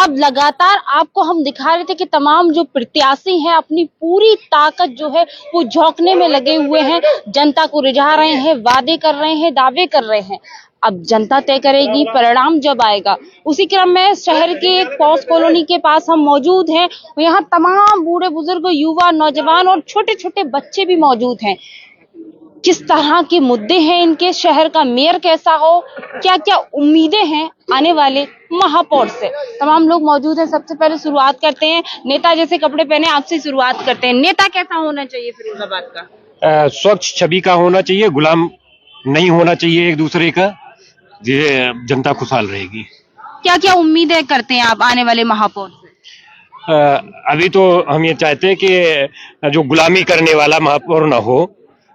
अब लगातार आपको हम दिखा रहे थे कि तमाम जो प्रत्याशी हैं अपनी पूरी ताकत जो है वो झोंकने में लगे हुए हैं, जनता को रिझा रहे हैं, वादे कर रहे हैं, दावे कर रहे हैं। अब जनता तय करेगी, परिणाम जब आएगा। उसी क्रम में शहर के एक पॉस कॉलोनी के पास हम मौजूद हैं। यहाँ तमाम बूढ़े बुजुर्ग, युवा, नौजवान और छोटे छोटे बच्चे भी मौजूद हैं। किस तरह के मुद्दे हैं इनके, शहर का मेयर कैसा हो, क्या क्या उम्मीदें हैं आने वाले महापौर से, तमाम लोग मौजूद हैं। सबसे पहले शुरुआत करते हैं, नेता जैसे कपड़े पहने आपसे शुरुआत करते हैं। नेता कैसा होना चाहिए फिरोजाबाद का? स्वच्छ छवि का होना चाहिए, गुलाम नहीं होना चाहिए एक दूसरे का, ये जनता खुशहाल रहेगी। क्या क्या उम्मीदें करते हैं आप आने वाले महापौर से? अभी तो हम ये चाहते हैं कि जो गुलामी करने वाला महापौर ना हो,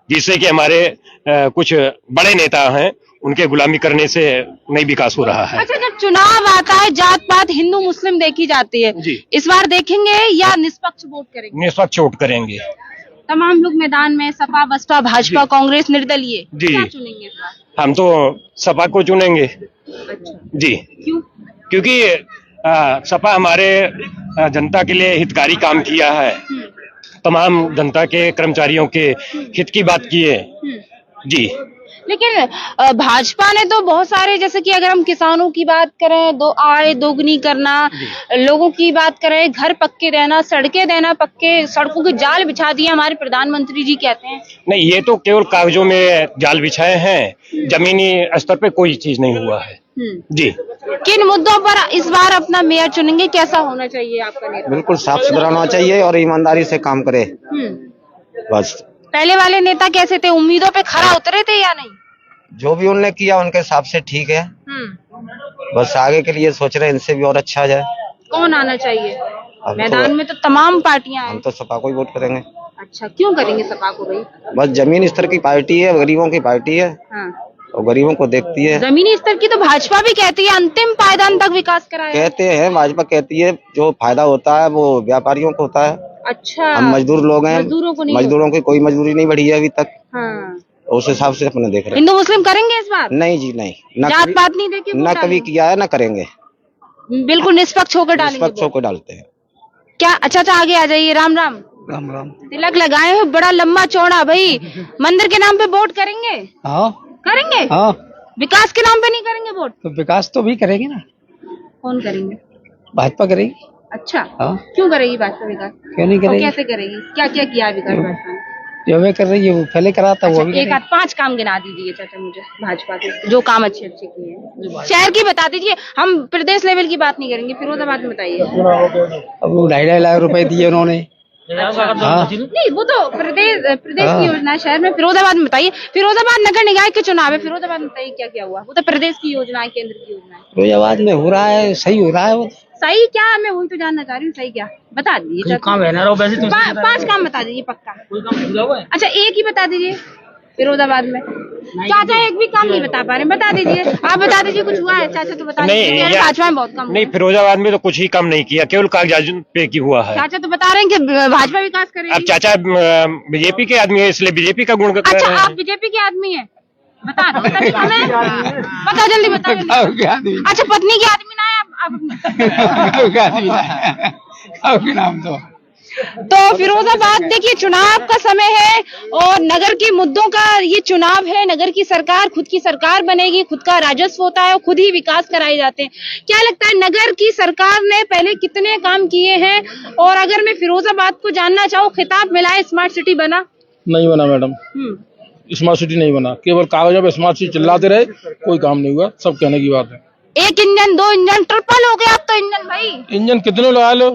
जिससे कि हमारे कुछ बड़े नेता हैं उनके गुलामी करने से नहीं विकास हो रहा है। अच्छा, जब चुनाव आता है जात पात हिंदू मुस्लिम देखी जाती है जी। इस बार देखेंगे या निष्पक्ष वोट करेंगे? निष्पक्ष वोट करेंगे। तमाम लोग मैदान में, सपा बसपा भाजपा कांग्रेस निर्दलीय, जी। क्या चुनेंगे इस बार? हम तो सपा को चुनेंगे। अच्छा, जी, क्यों? क्योंकि सपा हमारे जनता के लिए हितकारी काम किया है, तमाम जनता के कर्मचारियों के हित की बात की है। जी, लेकिन भाजपा ने तो बहुत सारे, जैसे कि अगर हम किसानों की बात करें, आय दोगुनी करना, लोगों की बात करें, घर पक्के देना, सड़कें देना, पक्के सड़कों के जाल बिछा दिए हमारे प्रधानमंत्री जी कहते हैं। नहीं, ये तो केवल कागजों में जाल बिछाए हैं, जमीनी स्तर पे कोई चीज नहीं हुआ है। जी। किन मुद्दों पर इस बार अपना मेयर चुनेंगे, कैसा होना चाहिए आपका नेता? बिल्कुल साफ सुथरा होना चाहिए और ईमानदारी से काम करे, बस। पहले वाले नेता कैसे थे, उम्मीदों पे खरा उतरे थे या नहीं? जो भी उन्होंने किया उनके हिसाब से ठीक है, बस आगे के लिए सोच रहे हैं इनसे भी और अच्छा आ जाए। कौन आना चाहिए मैदान में? तो तमाम पार्टियां हैं। हम तो सपा को ही वोट करेंगे। अच्छा, क्यों करेंगे सपा को भाई? बस जमीन स्तर की पार्टी है, गरीबों की पार्टी है। हाँ। और गरीबों को देखती है। जमीनी स्तर की तो भाजपा भी कहती है अंतिम पायदान तक विकास कराए। कहते हैं, भाजपा कहती है जो फायदा होता है वो व्यापारियों को होता है। अच्छा, हम मजदूर लोग हैं, मजदूरों की कोई मजदूरी नहीं बढ़ी है अभी तक। हाँ। उस हिसाब से अपने देख रहे हैं। हिंदू मुस्लिम करेंगे इस बार? नहीं जी, नहीं, जात पात नहीं देखे, न कभी किया है, न करेंगे। बिल्कुल निष्पक्ष होकर डालेंगे। निष्पक्ष होकर डालते हैं। क्या? अच्छा, आगे आ जाइए। राम राम। राम राम। तिलक लगाए हो बड़ा लंबा चौड़ा भाई, मंदिर के नाम पे वोट करेंगे? हाँ करेंगे। हाँ। विकास के नाम पे नहीं करेंगे वोट? तो विकास तो भी करेंगे ना। कौन करेंगे? भाजपा करेगी। अच्छा, हाँ। क्यों करेगी भाजपा विकास? क्यों नहीं करेगी? कैसे करेगी? क्या क्या किया विकास भाजपा ने? जो वे कर रही है वो पहले करा था। अच्छा, वो भी एक आध 5 काम गिना दीजिए चाचा मुझे भाजपा के, जो काम अच्छे अच्छे किए हैं। शहर की बता दीजिए, हम प्रदेश लेवल की बात नहीं करेंगे। फिरोजाबाद में बताइए। अब वो 2.5 लाख रुपए दिए उन्होंने। हाँ। नहीं, वो तो प्रदेश की योजना है। शहर में, फिरोजाबाद में बताइए। फिरोजाबाद नगर निकाय के चुनाव है, फिरोजाबाद में बताइए क्या क्या हुआ? वो तो प्रदेश की योजना है, केंद्र की योजना है। फिरोजाबाद में हो रहा है, सही हो रहा है वो। सही क्या? मैं वही तो जानना चाह रही हूँ, सही क्या बता दीजिए। काम है ना, वैसे 5 काम बता दीजिए पक्का। अच्छा, एक ही बता दीजिए फिरोजाबाद में। चाचा एक भी काम नहीं बता पा रहे, बता दीजिए। आप बता दीजिए, कुछ हुआ है? चाचा तो बता दीजिए। भाजपा में बहुत कम। नहीं, फिरोजाबाद में तो कुछ ही काम नहीं किया, केवल कागजात पे की हुआ है। चाचा तो बता रहे हैं कि भाजपा विकास करेगी। अब चाचा बीजेपी के आदमी है, इसलिए बीजेपी का गुण कर अच्छा, रहे हैं। आप बीजेपी के आदमी हैं? बता दो, बता जल्दी बता। अच्छा, पत्नी के आदमी ना है आप? नाम तो फिरोजाबाद देखिए, चुनाव का समय है और नगर के मुद्दों का ये चुनाव है। नगर की सरकार खुद की सरकार बनेगी, खुद का राजस्व होता है और खुद ही विकास कराए जाते हैं। क्या लगता है नगर की सरकार ने पहले कितने काम किए हैं? और अगर मैं फिरोजाबाद को जानना चाहूँ, खिताब मिला है स्मार्ट सिटी बना? नहीं बना मैडम, स्मार्ट सिटी नहीं बना। केवल कागजों पे स्मार्ट सिटी चिल्लाते रहे, कोई काम नहीं हुआ। सब कहने की बात है। 1 इंजन 2 इंजन ट्रिपल हो गया अब तो इंजन भाई। इंजन कितने लगा लो,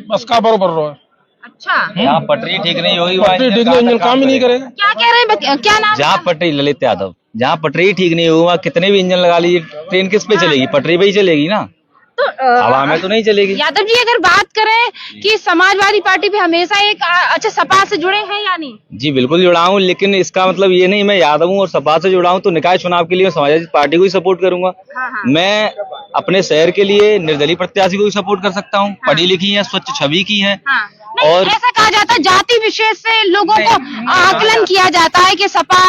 बस का बरोबर रहा है। अच्छा, जहाँ पटरी ठीक नहीं होगी, पटरी ठीक नहीं, इंजन काम ही नहीं करेगा। क्या कह रहे हैं? क्या नाम? जहाँ पटरी, ललित यादव, जहाँ पटरी ठीक नहीं होगी वहाँ कितने भी इंजन लगा लीजिए, ट्रेन किस पे चलेगी? पटरी पे ही चलेगी ना, तो हवा में तो नहीं चलेगी। यादव जी, अगर बात करें कि समाजवादी पार्टी भी हमेशा एक अच्छा सपा से जुड़े हैं या नहीं? जी बिल्कुल जुड़ा हूँ, लेकिन इसका मतलब ये नहीं मैं यादव हूँ और सपा से जुड़ा हूँ तो निकाय चुनाव के लिए मैं समाजवादी पार्टी को ही सपोर्ट करूंगा। मैं अपने शहर के लिए निर्दलीय प्रत्याशी को भी सपोर्ट कर सकता हूँ। पढ़ी लिखी है, स्वच्छ छवि की है। और ऐसा कहा जाता है जाति विशेष से लोगों को आकलन किया जाता है कि सपा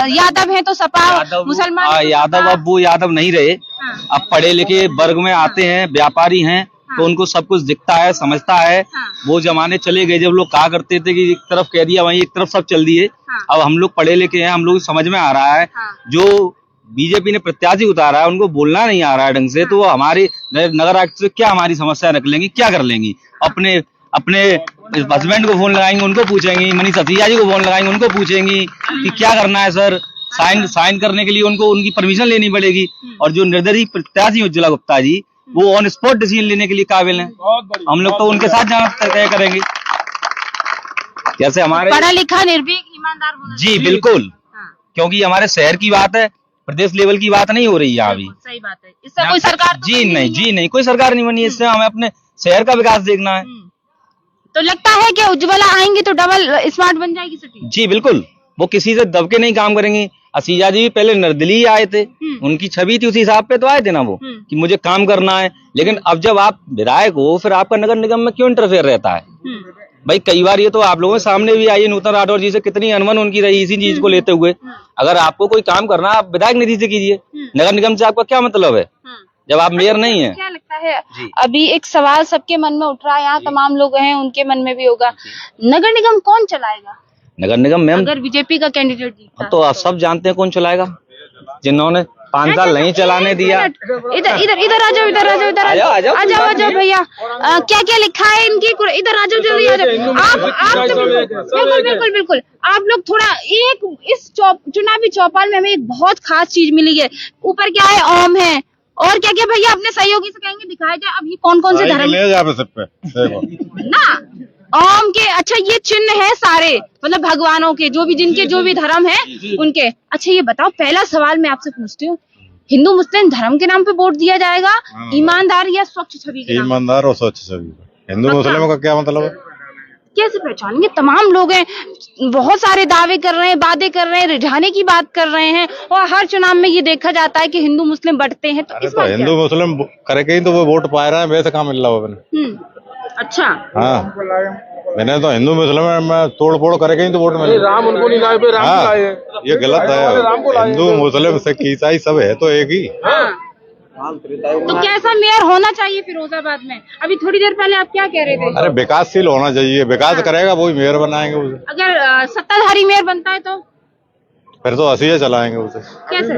यादव है तो सपा मुसलमान। यादव अब वो यादव नहीं रहे, अब पढ़े लिखे वर्ग में आते हैं, व्यापारी हैं, तो उनको सब कुछ दिखता है, समझता है। वो जमाने चले गए जब लोग कहा करते थे कि एक तरफ कह दिया वहीं एक तरफ सब चल दिए। अब हम लोग पढ़े लिखे हैं, हम लोग समझ में आ रहा है। जो बीजेपी ने प्रत्याशी उतारा है उनको बोलना नहीं आ रहा है ढंग से, तो वो हमारी नगर आयुक्त से क्या हमारी समस्या रख लेंगी, क्या कर लेंगी। अपने हस्बैंड को फोन लगाएंगे, उनको पूछेंगी, मनीष सिसोदिया जी को फोन लगाएंगे, उनको पूछेंगी कि क्या करना है सर। साइन करने के लिए उनको उनकी परमिशन लेनी पड़ेगी। और जो निर्दलीय प्रत्याशी उज्ज्वला गुप्ता जी, वो ऑन स्पॉट डिसीजन लेने के लिए काबिल हैं। हम लोग तो उनके साथ जाना तय करेंगे। जैसे हमारे पढ़ा लिखा, निर्भीक, ईमानदार होना जी बिल्कुल, क्योंकि हमारे शहर की बात है, प्रदेश लेवल की बात नहीं हो रही है अभी। सही बात है। इससे कोई सरकार तो जी नहीं, कोई सरकार नहीं बनी। इससे हमें अपने शहर का विकास देखना है। तो लगता है कि उज्ज्वला आएंगी तो डबल स्मार्ट बन जाएगी सिटी। जी बिल्कुल, वो किसी से दब के नहीं काम करेंगी। असीजा जी भी पहले निर्दलीय आए थे, उनकी छवि थी उसी हिसाब पे तो आए थे ना वो, कि मुझे काम करना है। लेकिन अब जब आप विधायक हो, फिर आपका नगर निगम में क्यों इंटरफेयर रहता है भाई। कई बार ये तो आप लोगों के सामने भी आई है, नूतन राठौर जी से कितनी अनबन उनकी रही इसी चीज को लेते हुए। अगर आपको कोई काम करना है, आप विधायक निधि से कीजिए, नगर निगम से आपका क्या मतलब है जब आप मेयर नहीं है। क्या लगता है, अभी एक सवाल सबके मन में उठ रहा है, यहाँ तमाम लोग हैं, उनके मन में भी होगा, नगर निगम कौन चलाएगा? नगर निगम मैम अगर बीजेपी का कैंडिडेट जीता तो आप सब जानते हैं कौन चलाएगा। जिन्होंने 5 साल नहीं चलाने दिया। इधर आ जाओ भैया। क्या क्या लिखा है इनकी, इधर आ जाओ, जल्दी आ जाओ। आप बिल्कुल आप लोग थोड़ा इस चुनावी चौपाल में हमें एक बहुत खास चीज मिली है। ऊपर क्या है, ओम है, और क्या क्या भैया अपने सहयोगी से कहेंगे दिखाया जाए। अब ये कौन कौन से धर्म ना ओम के, अच्छा ये चिन्ह है सारे, मतलब भगवानों के, जो भी जिनके जो भी धर्म है उनके। अच्छा ये बताओ, पहला सवाल मैं आपसे पूछती हूँ, हिंदू मुस्लिम धर्म के नाम पे वोट दिया जाएगा, ईमानदार या स्वच्छ छवि के नाम? ईमानदार और स्वच्छ छवि। हिंदू मुस्लिमों का क्या मतलब है? कैसे पहचानेंगे? तमाम लोग हैं, बहुत सारे दावे कर रहे हैं, वादे कर रहे हैं, रिझाने की बात कर रहे हैं, और हर चुनाव में ये देखा जाता है कि हिंदू मुस्लिम बंटते हैं। तो इस बात हिंदू मुस्लिम करके ही तो वो वोट पा रहे हैं, वैसे कहाँ मिल रहा है? अच्छा हाँ, मैंने तो हिंदू मुस्लिम में तोड़ फोड़ करके ही तो वोट मिले। राम उनको नहीं लाए, राम को लाए हैं। ये गलत है। हिंदू मुस्लिम सिख ईसाई सब है तो एक ही। तो कैसा मेयर होना चाहिए फिरोजाबाद में? अभी थोड़ी देर पहले आप क्या कह रहे थे? अरे विकासशील होना चाहिए, विकास करेगा वही मेयर बनाएंगे उसे। अगर सत्ताधारी मेयर बनता है तो फिर तो असीजा चलाएंगे उसे। कैसे?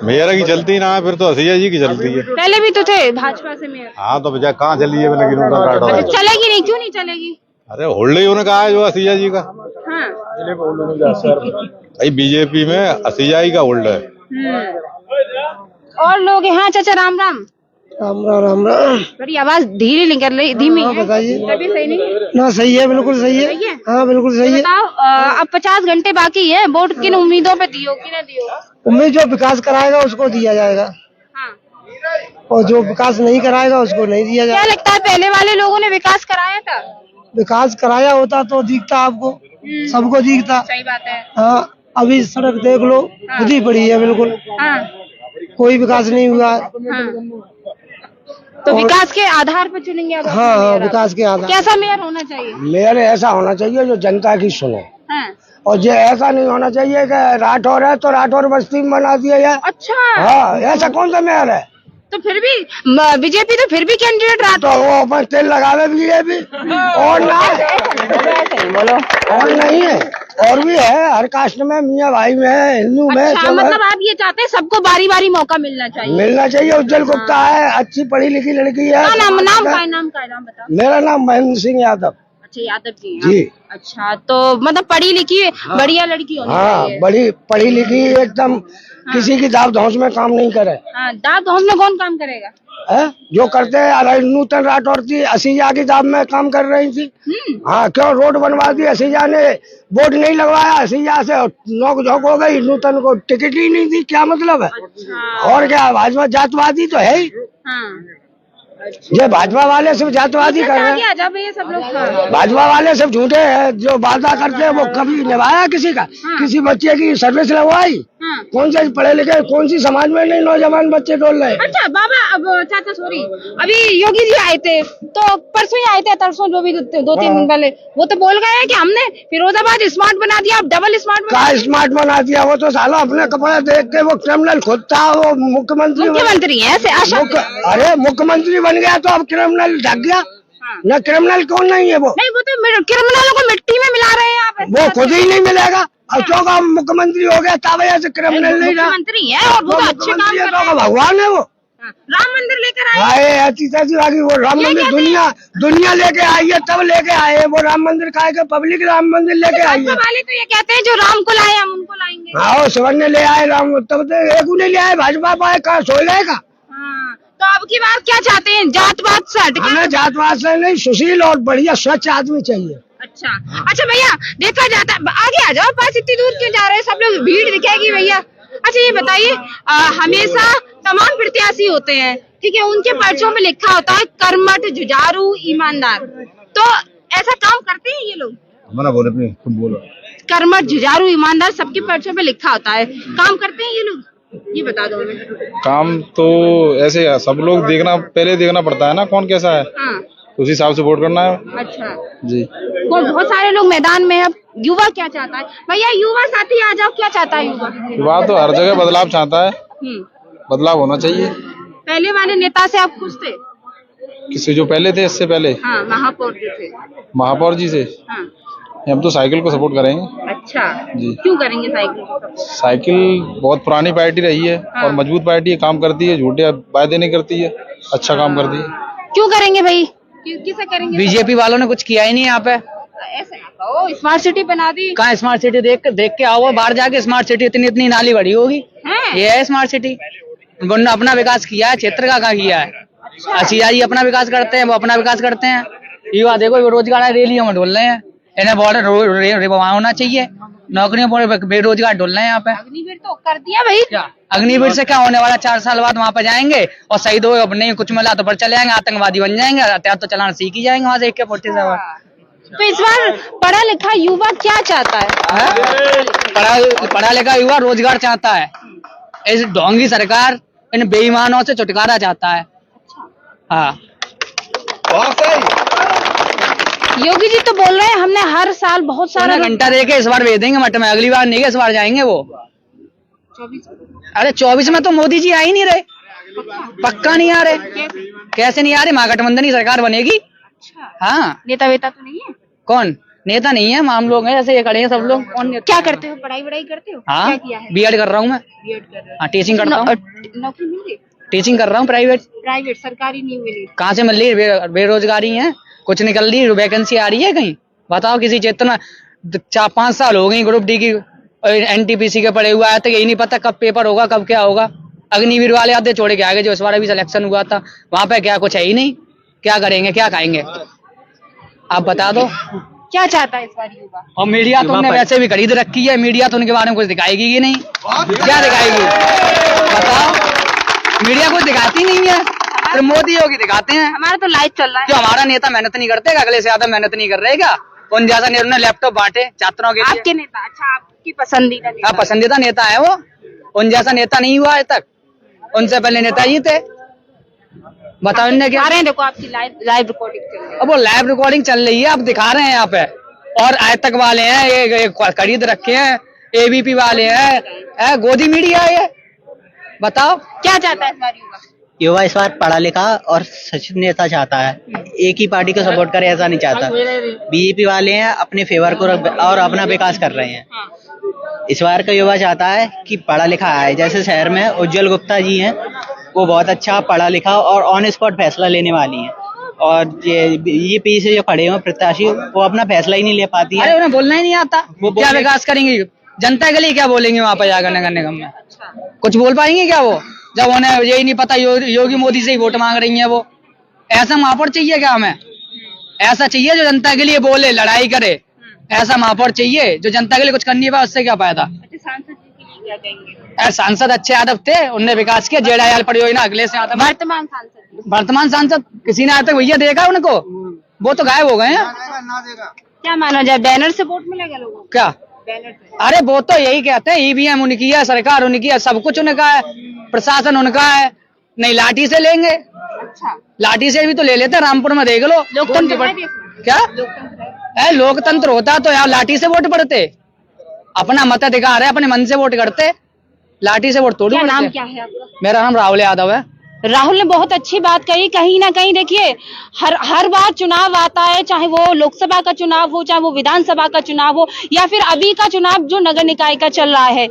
मेयर की चलती ना है, फिर तो असीजा जी की चलती है। पहले भी तो थे भाजपा से मेयर। हाँ तो भैया कहाँ चली है? मैंने चलेगी नहीं, क्यों नहीं चलेगी? अरे होल्ड ही उन्होंने कहा है जो असीजा जी का। हाँ। भाई बीजेपी में असीजा ही का होल्ड है। और लोग यहाँ, चाचा राम राम। राम बड़ी आवाज धीरे निकल रही, धीमी है। बताइए। तभी सही नहीं है? ना सही है, बिल्कुल सही है। सही है? हाँ बिल्कुल सही है। बताओ, अब 50 घंटे बाकी है, वोट किन उम्मीदों पे दियो कि ना दियो? उम्मीद जो विकास कराएगा उसको दिया जाएगा, हाँ। और जो विकास नहीं कराएगा उसको नहीं दिया क्या जाएगा। लगता है, पहले वाले लोगों ने विकास कराया था? विकास कराया होता तो दिखता आपको, सबको दिखता। सही बात है। हाँ, अभी सड़क देख लो, खुद ही पड़ी है बिल्कुल, हाँ। कोई विकास नहीं हुआ। हाँ। तो विकास के आधार पर चुनेंगे आप? हाँ हाँ, विकास के आधार। कैसा मेयर होना चाहिए? मेयर ऐसा होना चाहिए जो जनता की सुने, हाँ। और ये ऐसा नहीं होना चाहिए कि राठौर है तो राठौर बस्ती में बना दिया जाए। अच्छा। हाँ, ऐसा कौन सा मेयर है? तो फिर भी बीजेपी तो फिर भी कैंडिडेट रहा। तो वो अपन तेल लगावे बीजेपी, और ना बोलो, और नहीं है, और भी है, हर कास्ट में, मियाँ भाई में है, हिंदू में, अच्छा, सब है। मतलब आप ये चाहते हैं सबको बारी बारी मौका मिलना चाहिए? मिलना चाहिए। उज्जवल गुप्ता है, अच्छी पढ़ी लिखी लड़की है। नाम बताओ। मेरा नाम महेंद्र सिंह यादव। अच्छा, यादव जी हैं। जी। अच्छा, तो मतलब पढ़ी लिखी बढ़िया लड़की होनी हाँ, चाहिए। बड़ी पढ़ी लिखी एकदम, किसी की दाव धौंस में काम नहीं करे। हाँ, दाब धौंस में कौन काम करेगा? है जो करते हैं। अरे नूतन राठौर थी, असीजा की दाव में काम कर रही थी। हाँ, क्यों रोड बनवा दी असीजा ने, बोर्ड नहीं लगवाया, असीजा से नोक झोंक हो गई, नूतन को टिकट ही नहीं दी, क्या मतलब है? अच्छा। और क्या, भाजपा जातवादी तो है ही। हाँ। ये भाजपा वाले सब जातवादी कर रहे हैं। आगे आ जाओ भैया सब लोग। हाँ। भाजपा वाले सब झूठे हैं, जो वादा करते हैं वो कभी निभाया किसी का? किसी बच्चे की सर्विस लगवाई? हाँ। कौन से पढ़े लिखे, कौन सी समाज में नहीं नौजवान बच्चे डोल रहे। अच्छा बाबा, अब चाचा सॉरी, अभी योगी जी आए थे तो परसों ही आए थे, तरसों जो भी 2-3 दिन पहले, वो तो बोल गए हैं कि हमने फिरोजाबाद स्मार्ट बना दिया, अब डबल स्मार्ट क्या स्मार्ट बना दिया? वो तो साला अपने कपड़े देख के वो क्रिमिनल खुद था, वो मुख्यमंत्री है ऐसे आशा। अरे मुख्यमंत्री बन गया तो अब क्रिमिनल ढक गया। हाँ। न क्रिमिनल कौन नहीं है वो? नहीं, वो तो क्रिमिनलों को मिट्टी में मिला रहे हैं आप। वो खुद ही नहीं मिलेगा। अब चौका मुख्यमंत्री हो गया तब वजह से क्रिमिनल नहीं रहा। मुख्यमंत्री है और वो तो अच्छे काम कर रहे हैं। भगवान है वो। राम मंदिर लेकर आए। आए ऐसी तैसी बाकी वो राम मंदिर दुनिया लेके आई है, तब लेके आए वो राम मंदिर खाए के पब्लिक राम मंदिर लेके आई है। वाले तो ये कहते हैं जो राम को लाए हम उनको लाएंगे। हाँ सुवर्ण ले आए राम, तब तो एक उन्हें ले आए, भाजपा पाए कहा सोए गए का। तो अब की बार क्या चाहते हैं, जात पात से हट के? हमें जात पात से नहीं, सुशील और बढ़िया स्वच्छ आदमी चाहिए। अच्छा भैया, देखा जाता है, आगे आ जाओ, पास इतनी दूर क्यों जा रहे हैं, सब लोग भीड़ दिखेगी भैया। अच्छा ये बताइए, हमेशा तमाम प्रत्याशी होते हैं, ठीक है, उनके पर्चों में लिखा होता है कर्मठ, जुझारू, ईमानदार, तो ऐसा काम करते हैं ये लोग? मना बोले अपनी, तुम बोलो। कर्मठ, जुझारू, ईमानदार सबके पर्चों में लिखा होता है, काम करते हैं ये लोग? ये बता दो हमें। काम तो ऐसे है, सब लोग पहले देखना पड़ता है ना कौन कैसा है, हाँ। उसी हिसाब से वोट करना है। अच्छा जी, बहुत सारे लोग मैदान में। अब युवा क्या चाहता है भैया? युवा साथी आ जाओ, क्या चाहता है युवा? युवा तो हर जगह बदलाव चाहता है, बदलाव होना चाहिए। पहले वाले नेता से आप खुश थे? किसी जो पहले थे, इससे पहले हाँ, महापौर जो थे। महापौर जी से हाँ। हम तो साइकिल को सपोर्ट करेंगे। अच्छा जी। क्यों करेंगे साइकिल? साइकिल बहुत पुरानी पार्टी रही है और मजबूत पार्टी है, काम करती है, झूठे वायदे नहीं करती है, अच्छा काम करती है। क्यों करेंगे भाई? किसे करेंगे? बीजेपी वालों ने कुछ किया ही नहीं यहाँ पे। ऐसे स्मार्ट सिटी बना दी। कहाँ स्मार्ट सिटी? देख के आओ बाहर जाके, स्मार्ट सिटी इतनी नाली बड़ी होगी। ये है स्मार्ट सिटी? उन्होंने अपना विकास किया है, क्षेत्र का कहाँ किया है? असीजाई अपना विकास करते हैं, वो अपना विकास करते हैं। युवा देखो रोजगार रैलियों में ढोल रहे हैं, इन्हें बॉर्डर होना चाहिए, नौकरियों पर बेरोजगार ढोल रहे हैं यहाँ पे। अग्निवीर तो कर दिया भाई। क्या अग्निवीर से क्या होने वाला? 4 साल बाद वहाँ पे जाएंगे और शहीद हो, अब नहीं कुछ मिला तो पर चले जाएंगे, आतंकवादी बन जाएंगे, हथियार तो चलाना सीख ही जाएंगे वहाँ से AK-47। तो इस बार पढ़ा लिखा युवा क्या चाहता है? पढ़ा लिखा युवा रोजगार चाहता है। इस ढोंगी सरकार इन बेईमानों से छुटकारा चाहता है। हाँ, योगी जी तो बोल रहे हैं हमने हर साल बहुत सारा घंटा देके इस बार भेज देंगे मठ में, अगली बार नहीं, इस बार जाएंगे वो। 24। अरे 24 में तो मोदी जी आ ही नहीं रहे, पक्का नहीं आ रहे। कैसे नहीं आ रहे? महागठबंधन की सरकार बनेगी। हाँ, नेता वेता तो नहीं है? कौन नेता नहीं है? हम लोग हैं ऐसे, ये खड़े हैं सब लोग। कौन क्या करते हो? पढ़ाई वढ़ाई करते हो? हाँ, क्या किया है? B.Ed कर रहा हूँ मैं। B.Ed कर रहे हो? हाँ, टीचिंग करता हूँ। नौकरी मिल गई? टीचिंग कर रहा हूँ प्राइवेट। प्राइवेट, सरकारी नहीं मिली? कहाँ से मिल रही है? बेरोजगारी है, कुछ निकल रही है, वैकेंसी आ रही है कहीं? बताओ किसी क्षेत्र में। 4-5 साल हो गई ग्रुप डी की, NTPC के पड़े हुआ है, तो यही नहीं पता कब पेपर होगा, कब क्या होगा। अग्निवीर वाले आधे छोड़ के आगे, जो इस बार अभी सिलेक्शन हुआ था वहां पे क्या कुछ है ही नहीं। क्या करेंगे, क्या खाएंगे? आप बता दो। क्या चाहता है इस बार युवा? और मीडिया तो उन्होंने वैसे भी खरीद रखी है, मीडिया तो उनके बारे में कुछ दिखाएगी ही नहीं। क्या दिखाएगी बताओ? मीडिया कुछ दिखाती नहीं है, फिर मोदी योगी दिखाते हैं। हमारा तो लाइव चल रहा है। जो हमारा नेता मेहनत नहीं करते, अगले से ज्यादा मेहनत नहीं कर रहे क्या? उन जैसा ने लैपटॉप बांटे छात्रों के लिए। आपके नेता? अच्छा, आपकी पसंदीदा नेता? हाँ, पसंदीदा नेता है वो। उन जैसा नेता नहीं हुआ आज तक, उनसे पहले नेता ही थे। बताओ इनने क्या? देखो आपकी लाइव रिकॉर्डिंग चल रही है। अब वो लाइव रिकॉर्डिंग चल रही है, अब दिखा रहे हैं यहाँ पे। और आज तक वाले हैं ये खरीद रखे हैं, ABP वाले हैं, गोदी मीडिया है ये। बताओ क्या चाहता है इस बार युवा? युवा इस बार पढ़ा लिखा और सचिव नेता चाहता है, एक ही पार्टी को सपोर्ट करे ऐसा नहीं चाहता। BJP वाले हैं अपने फेवर को और अपना विकास कर रहे हैं। इस बार का युवा चाहता है कि पढ़ा लिखा आए, जैसे शहर में उज्जवल गुप्ता जी हैं, वो बहुत अच्छा पढ़ा लिखा और ऑन स्पॉट फैसला लेने वाली हैं। और ये पीछे जो खड़े हुए प्रत्याशी, वो अपना फैसला ही नहीं ले पाती है। अरे उन्हें बोलना ही नहीं आता, वो क्या विकास करेंगे? जनता के लिए क्या बोलेंगे वहाँ पर जाकर नगर निगम में? कुछ बोल पाएंगे क्या वो, जब उन्हें यही नहीं पता योगी मोदी से ही वोट मांग रही है वो? ऐसा महापौर चाहिए क्या हमें? ऐसा चाहिए जो जनता के लिए बोले, लड़ाई करे। ऐसा महापौर चाहिए जो जनता के लिए कुछ करनी पाए, उससे क्या फायदा? सांसद जी के लिए क्या कहेंगे? सांसद अच्छे यादव थे, उनने विकास किया। जेड़ायाल परियोजना अगले से आता। वर्तमान सांसद किसी ने आज तक भैया देखा उनको? वो तो गायब हो गए हैं। क्या माना जाए, बैनर से वोट मिलेगा लोगों को? क्या अरे वो तो यही कहते हैं ईवीएम उनकी है, सरकार उनकी है, सब कुछ उनका है, प्रशासन उनका है। नहीं लाठी से लेंगे, अच्छा, लाठी से भी तो ले लेते हैं। रामपुर में देख लो, लोकतंत्र है देश में। क्या है? लोकतंत्र होता तो यार लाठी से वोट पड़ते, अपना मताधिकार है, अपने मन से वोट करते, लाठी से वोट तोड़ो। क्या नाम क्या है आपका? मेरा नाम राहुल यादव है। राहुल ने बहुत अच्छी बात कही। कहीं ना कहीं देखिए हर बार चुनाव आता है, चाहे वो लोकसभा का चुनाव हो, चाहे वो विधानसभा का चुनाव हो, या फिर अभी का चुनाव जो नगर निकाय का चल रहा है,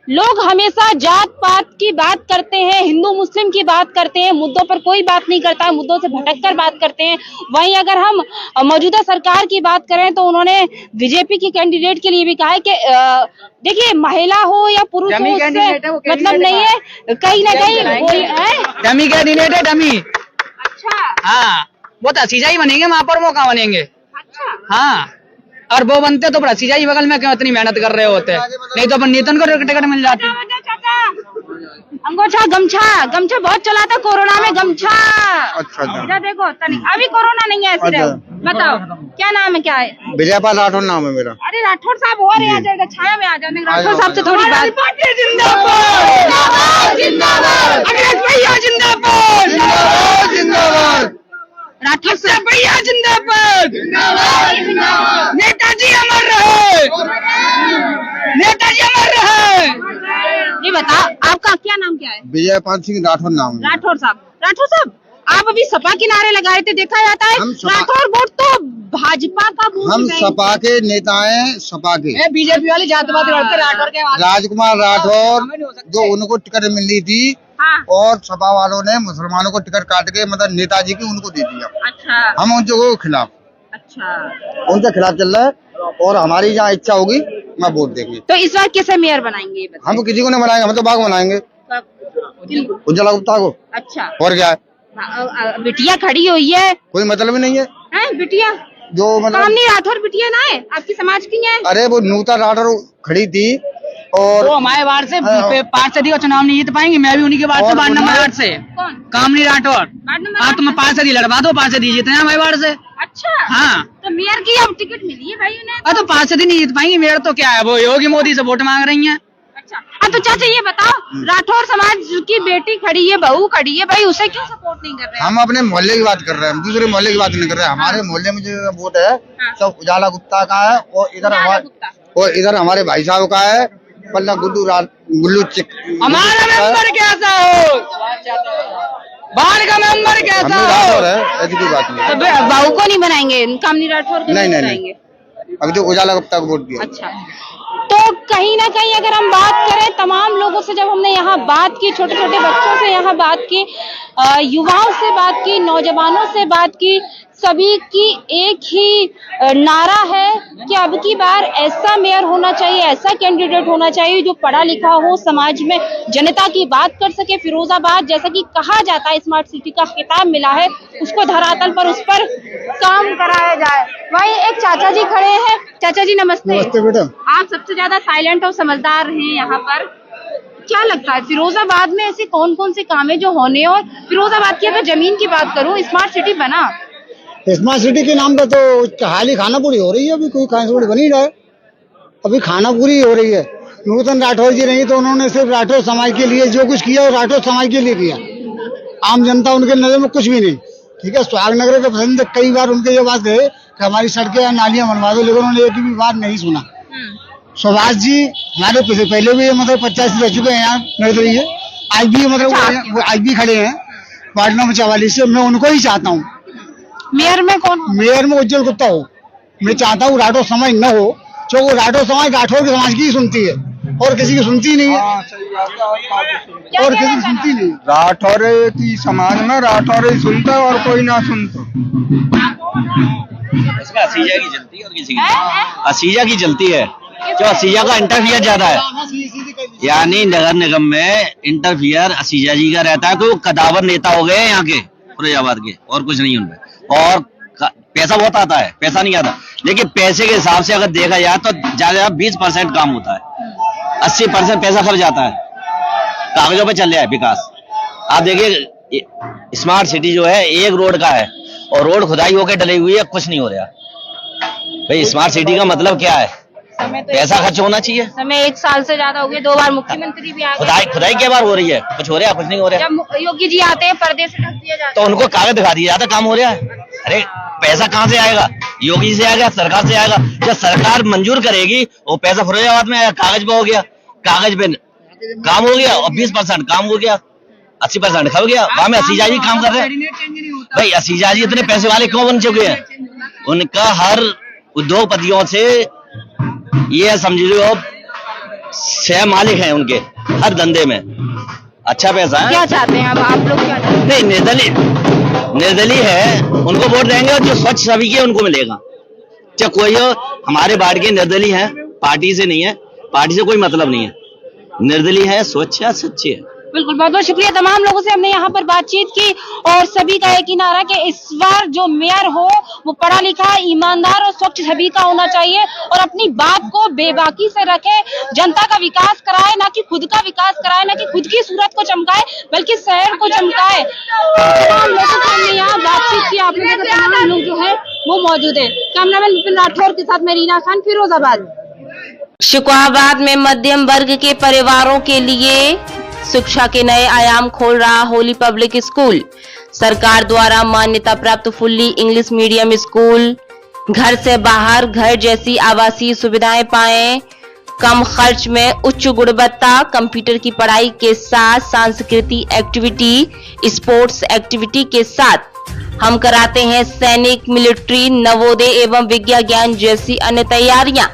लोग हमेशा जात पात की बात करते हैं, हिंदू मुस्लिम की बात करते हैं, मुद्दों पर कोई बात नहीं करता है, मुद्दों से भटक कर बात करते हैं। वहीं अगर हम मौजूदा सरकार की बात करें तो उन्होंने बीजेपी की कैंडिडेट के लिए भी कहा है कि देखिए महिला हो या पुरुष हो, उससे मतलब नहीं है, कहीं ना कहीं डमी कैंडिडेट है, डमी। अच्छा, हाँ, वो तो असीजा ही बनेंगे वहां पर, वो कहाँ बनेंगे? अच्छा, हाँ, और वो बनते तो असीजा ही बगल में क्यों इतनी मेहनत कर रहे होते, नहीं तो अपन नीतन को टिकट मिल जाती। अंगोछा गमछा गमछा बहुत चला था कोरोना में, गमछा। अच्छा इधर देखो तनिक, अभी कोरोना नहीं है, ऐसे रहो। बताओ क्या नाम है, क्या है? विजयपाल राठौर नाम है मेरा। अरे राठौर साहब और आ जाएगा, छाया में आ जाने। राठौर साहब से थोड़ी बात। राठौर साहब भैया जिंदाबाद, नेताजी अमर रहे, नेताजी अमर रहे। ये बता आपका क्या नाम क्या है? विजयपाल सिंह राठौर नाम है। राठौर साहब आप अभी सपा के नारे लगाए थे, देखा जाता है। राठौर वोट तो भाजपा का वोट हम सपा के नेता हैं, सपा के। बीजेपी वाले जातिवाद करते राठौर के। राजकुमार राठौर जो उनको टिकट मिली थी, हाँ। और सपा वालों ने मुसलमानों को टिकट काट के मतलब नेताजी की उनको दे दिया। अच्छा, हम उनके खिलाफ, अच्छा, उनके खिलाफ चल रहा है, और हमारी जहाँ इच्छा होगी मैं वोट देंगे। तो इस बार किसे मेयर बनाएंगे ये बताइए? हम किसी को नहीं बनाएंगे, हम तो बाग बनाएंगे उज्ज्वला गुप्ता को। अच्छा, और क्या है, बिटिया खड़ी हुई है, कोई मतलब ही नहीं है। बिटिया जो मतलब कामनी राठौर बिटिया ना है, आपकी समाज की है। अरे वो नूता राठौर खड़ी थी, और वो हमारे वार्ड से पार्षद का चुनाव नहीं जीत पाएंगे। मैं भी उन्हीं के वार्ड से, वार्ड नंबर 8 से। कौन? कामनी राठौर। वार्ड नंबर हाँ, तुम्हें पार्षद ही लड़वा दो, पार्षद ही जीते हैं हमारे वार्ड से। अच्छा, हाँ, तो मेयर की अब टिकट मिली है भाई उन्हें। तो पार्षद ही नहीं जीत पाएंगे। मेयर तो क्या है, वो योगी मोदी से वोट मांग रही हैं। अच्छा, तो चाचा ये बताओ, राठौर समाज की बेटी खड़ी है, बहू खड़ी है, भाई उसे क्यों सपोर्ट नहीं कर रहे? हम अपने मोहल्ले की बात कर रहे हैं, हम दूसरे मोहल्ले की बात नहीं कर रहे हैं। हमारे मोहल्ले में जो वोट है सब उजाला गुप्ता का है, और इधर हमारे भाई साहब का है, पल्ला गुल्लू चिक। हमारा मेंबर कैसा हो, बाहर का मेंबर कैसा हो, ऐसी कोई बात नहीं। तो बहू को नहीं बनाएंगे, कामनी राठौर को नहीं बनाएंगे? अभी तो उजाला गुप्ता को वोट दिया। अच्छा, तो कहीं ना कहीं अगर हम बात करें तमाम लोगों से, जब हमने यहाँ बात की, छोटे छोटे बच्चों से यहाँ बात की, युवाओं से बात की, नौजवानों से बात की, सभी की एक ही नारा है कि अब की बार ऐसा मेयर होना चाहिए, ऐसा कैंडिडेट होना चाहिए जो पढ़ा लिखा हो, समाज में जनता की बात कर सके। फिरोजाबाद जैसा कि कहा जाता है स्मार्ट सिटी का खिताब मिला है, उसको धरातल पर उस पर काम कराया जाए। वहीं एक चाचा जी खड़े हैं। चाचा जी नमस्ते। नमस्ते बेटा। आप सबसे ज्यादा साइलेंट और समझदार हैं यहाँ पर। क्या लगता है फिरोजाबाद में ऐसे कौन कौन से काम है जो होने, और फिरोजाबाद की अगर जमीन की बात करूँ, स्मार्ट सिटी बना, स्मार्ट सिटी के नाम पे तो हाल ही खानापुरी हो रही है, अभी कोई खानापुरी बन ही रहा है, अभी खानापुरी हो रही है। नूतन राठौर जी नहीं तो उन्होंने सिर्फ राठौर समाज के लिए जो कुछ किया वो राठौर समाज के लिए किया, आम जनता उनके नजर में कुछ भी नहीं। ठीक है, सुहागनगर के पसंद कई बार उनके ये बात है कि हमारी सड़कें या नालियां बनवा दो, लेकिन उन्होंने एक भी बात नहीं सुना। सुभाष जी हमारे पहले भी मतलब 85 रह चुके हैं यहाँ निर्दलीय, आज भी मतलब आज भी खड़े हैं वार्ड नंबर 44 से। मैं उनको ही चाहता हूँ मेयर में कौन हो? मेयर में उज्जवल गुप्ता हो। मैं चाहता हूँ राठौर समाज न हो, जो वो राठौर समाज राठौर के समाज की ही सुनती है, और किसी की सुनती नहीं है, और किसी की सुनती नहीं। राठौर की समाज में राठौर ही सुनता है और कोई ना सुनता। इसमें असीजा की जलती है और किसी की असीजा की जलती है, जो असीजा का इंटरफियर ज्यादा है, यानी नगर निगम में इंटरफियर असीजा जी का रहता है। कोई कदावर नेता हो गए यहाँ के फिरोजाबाद के, और कुछ नहीं उनमें। और पैसा बहुत आता है, पैसा नहीं आता, लेकिन पैसे के हिसाब से अगर देखा जाए तो ज्यादा 20% काम होता है, 80% पैसा खर्च जाता है, कागजों पे चल रहा है विकास। आप देखिए स्मार्ट सिटी जो है एक रोड का है, और रोड खुदाई होकर डली हुई है, कुछ नहीं हो रहा। भाई स्मार्ट सिटी का मतलब क्या है? समय तो पैसा खर्च होना चाहिए। समय 1 साल से ज्यादा हो गया, 2 बार मुख्यमंत्री भी आ गए। खुदाई क्या बार हो रही है, कुछ हो रहा है? कुछ नहीं हो रहा है। जब योगी जी आते हैं पर्दे से ढक दिया जाता तो उनको कागज दिखा दिया जाता, काम हो रहा है। अरे पैसा कहाँ से आएगा? योगी से आएगा, सरकार से आएगा। जब सरकार मंजूर करेगी वो पैसा फिरोजाबाद में आएगा, कागज पे हो गया, कागज पे काम हो गया और 20% काम हो गया, 80% खा गया। वहां में असीजा जी काम कर रहे हैं। भाई असीजा जी इतने पैसे वाले क्यों बन चुके हैं? उनका हर उद्योगपतियों से ये समझ लो छह मालिक हैं उनके हर धंधे में, अच्छा पैसा है। क्या चाहते हैं अब आप लोग, क्या चाहते हैं? नहीं, निर्दलीय है, उनको वोट देंगे और जो स्वच्छ सभी के उनको मिलेगा। चाहे कोई हो, हमारे वार्ड के निर्दलीय है, पार्टी से नहीं है, पार्टी से कोई मतलब नहीं है, निर्दलीय है, स्वच्छ है, सच्चे है। बिल्कुल, बहुत बहुत शुक्रिया। तमाम लोगों से हमने यहाँ पर बातचीत की और सभी का एक ही नारा कि इस बार जो मेयर हो वो पढ़ा लिखा, ईमानदार और स्वच्छ छवि का होना चाहिए और अपनी बात को बेबाकी से रखे, जनता का विकास कराए, ना कि खुद का विकास कराए, ना कि खुद की सूरत को चमकाए बल्कि शहर को चमकाए। तमाम लोगों से हमने यहाँ बातचीत की, आप लोगों के तमाम लोग जो है वो मौजूद है। कैमरामैन विपिन राठौर के साथ मैं रीना खान, फिरोजाबाद। शिकोहाबाद में मध्यम वर्ग के परिवारों के लिए शिक्षा के नए आयाम खोल रहा होली पब्लिक स्कूल। सरकार द्वारा मान्यता प्राप्त फुल्ली इंग्लिश मीडियम स्कूल, घर से बाहर घर जैसी आवासीय सुविधाएं पाएं, कम खर्च में उच्च गुणवत्ता, कंप्यूटर की पढ़ाई के साथ सांस्कृतिक एक्टिविटी, स्पोर्ट्स एक्टिविटी के साथ हम कराते हैं सैनिक, मिलिट्री, नवोदय एवं विज्ञान ज्ञान जैसी अन्य तैयारियां।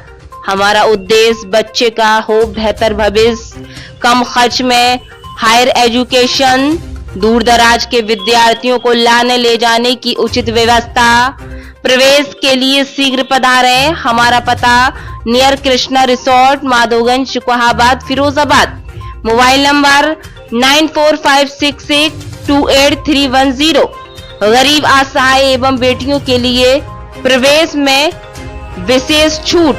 हमारा उद्देश्य बच्चे का हो बेहतर भविष्य, कम खर्च में हायर एजुकेशन, दूर दराज के विद्यार्थियों को लाने ले जाने की उचित व्यवस्था। प्रवेश के लिए शीघ्र पधारें। हमारा पता near Krishna resort, Madhoganj, Shikohabad, Firozabad. Mobile number 9456628310। गरीब, असहाय एवं बेटियों के लिए प्रवेश में विशेष छूट।